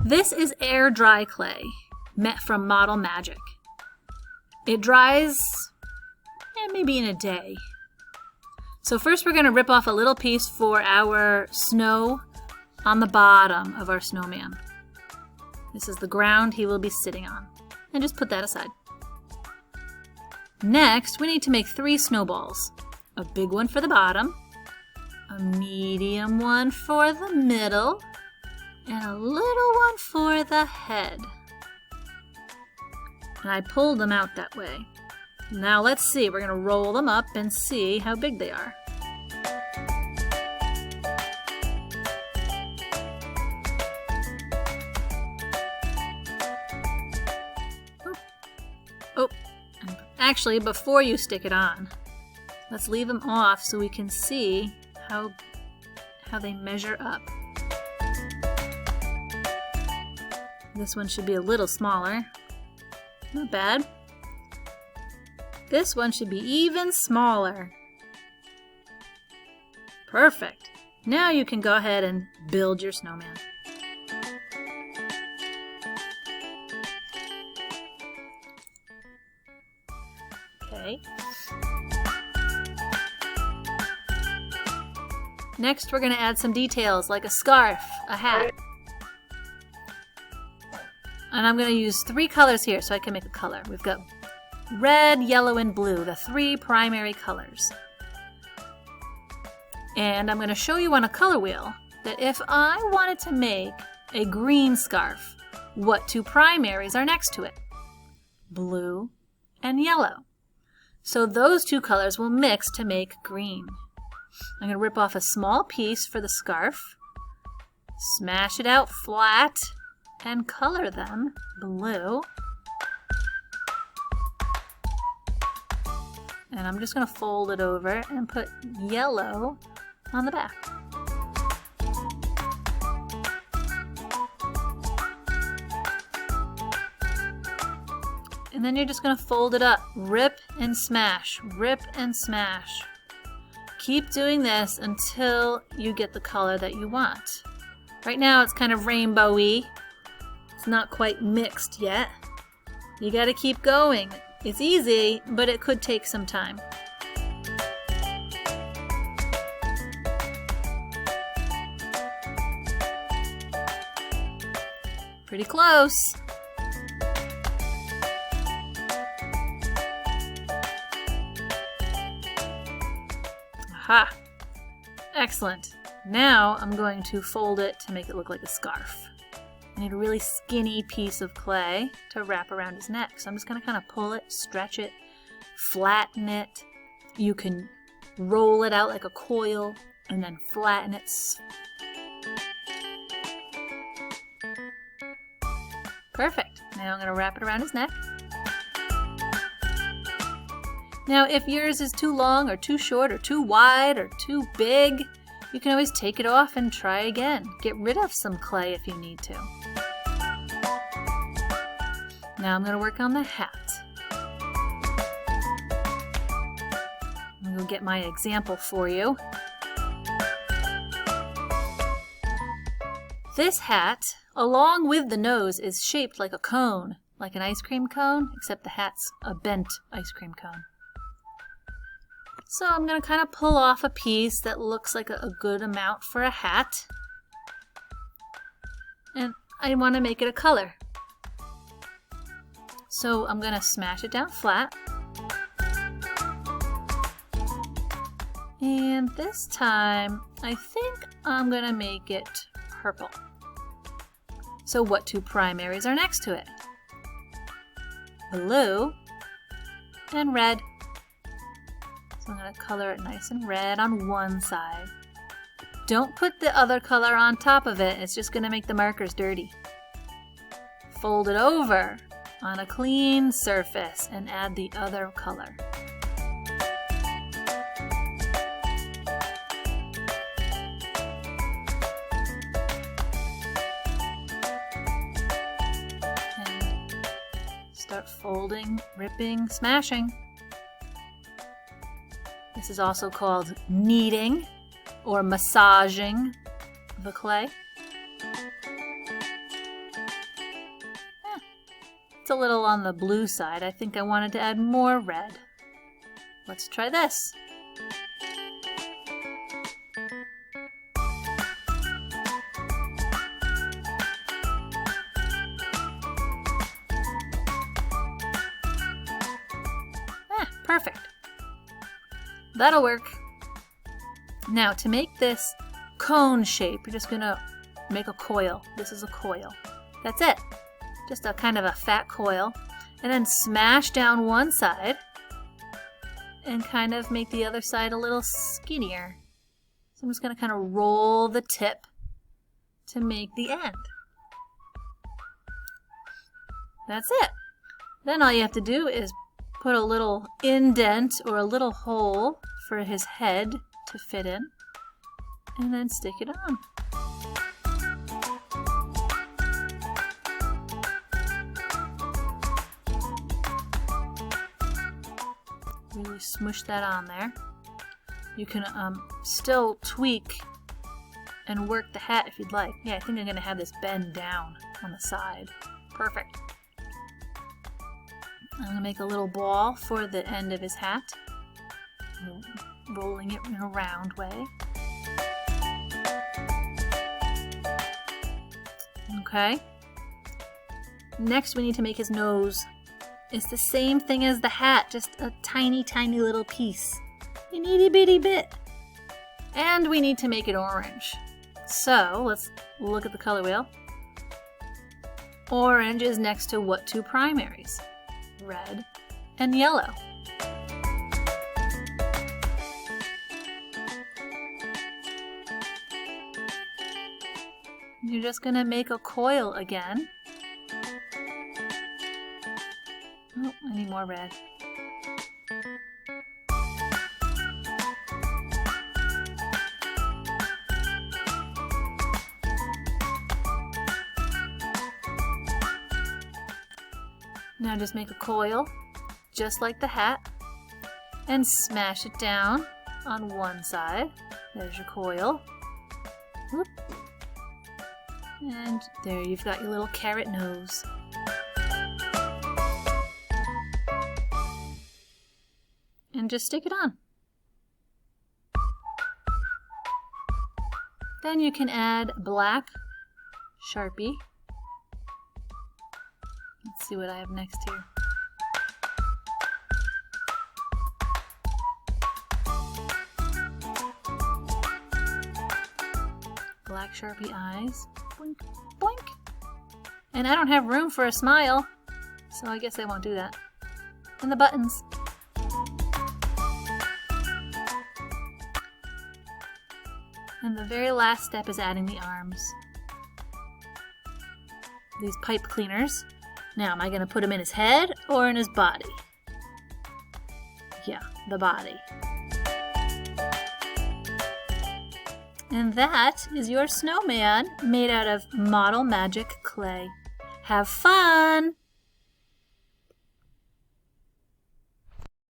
This is air dry clay from Model Magic. It dries maybe in a day. So first we're going to rip off a little piece for our snow on the bottom of our snowman. This is the ground he will be sitting on. And just put that aside. Next, we need to make 3 snowballs. A big one for the bottom, a medium one for the middle, and a little one for the head. And I pulled them out that way. Now let's see, we're going to roll them up and see how big they are. Oh, actually, before you stick it on, let's leave them off so we can see how they measure up. This one should be a little smaller. Not bad. This one should be even smaller. Perfect. Now you can go ahead and build your snowman. Okay. Next, we're going to add some details like a scarf, a hat. And I'm going to use 3 colors here so I can make a color. We've got red, yellow, and blue, the 3 primary colors. And I'm going to show you on a color wheel that if I wanted to make a green scarf, what 2 primaries are next to it? Blue and yellow. So those 2 colors will mix to make green. I'm going to rip off a small piece for the scarf, smash it out flat, and color them blue. And I'm just going to fold it over and put yellow on the back. And then you're just going to fold it up, rip and smash, rip and smash. Keep doing this until you get the color that you want. Right now it's kind of rainbowy. It's not quite mixed yet. You got to keep going. It's easy, but it could take some time. Pretty close. Aha! Excellent. Now I'm going to fold it to make it look like a scarf. I need a really skinny piece of clay to wrap around his neck. So I'm just going to kind of pull it, stretch it, flatten it. You can roll it out like a coil and then flatten it. Perfect. Now I'm going to wrap it around his neck. Now, if yours is too long or too short or too wide or too big, you can always take it off and try again. Get rid of some clay if you need to. Now I'm going to work on the hat. I'm going to get my example for you. This hat, along with the nose, is shaped like a cone, like an ice cream cone, except the hat's a bent ice cream cone. So I'm going to kind of pull off a piece that looks like a good amount for a hat. And I want to make it a color. So I'm going to smash it down flat. And this time, I think I'm going to make it purple. So what 2 primaries are next to it? Blue and red. So I'm going to color it nice and red on one side. Don't put the other color on top of it. It's just going to make the markers dirty. Fold it over on a clean surface and add the other color. And start folding, ripping, smashing. This is also called kneading or massaging the clay. It's a little on the blue side. I think I wanted to add more red. Let's try this. Perfect. That'll work. Now to make this cone shape, you're just gonna make a coil. This is a coil. That's it. Just a kind of a fat coil. And then smash down one side and kind of make the other side a little skinnier. So I'm just gonna kind of roll the tip to make the end. That's it. Then all you have to do is put a little indent or a little hole for his head to fit in, and then stick it on. Really smush that on there. You can still tweak and work the hat if you'd like. Yeah, I think I'm going to have this bend down on the side. Perfect. I'm going to make a little ball for the end of his hat, rolling it in a round way. Okay. Next we need to make his nose. It's the same thing as the hat, just a tiny, tiny little piece. An itty bitty bit. And we need to make it orange. So let's look at the color wheel. Orange is next to what two primaries? Red and yellow. You're just going to make a coil again. Oh, I need more red. Now just make a coil, just like the hat, and smash it down on one side. There's your coil. Whoop. And there you've got your little carrot nose. And just stick it on. Then you can add black Sharpie. Let's see what I have next here. Black Sharpie eyes. Boink, boink. And I don't have room for a smile, so I guess I won't do that. And the buttons. And the very last step is adding the arms. These pipe cleaners. Now, am I going to put him in his head or in his body? Yeah, the body. And that is your snowman made out of Model Magic clay. Have fun!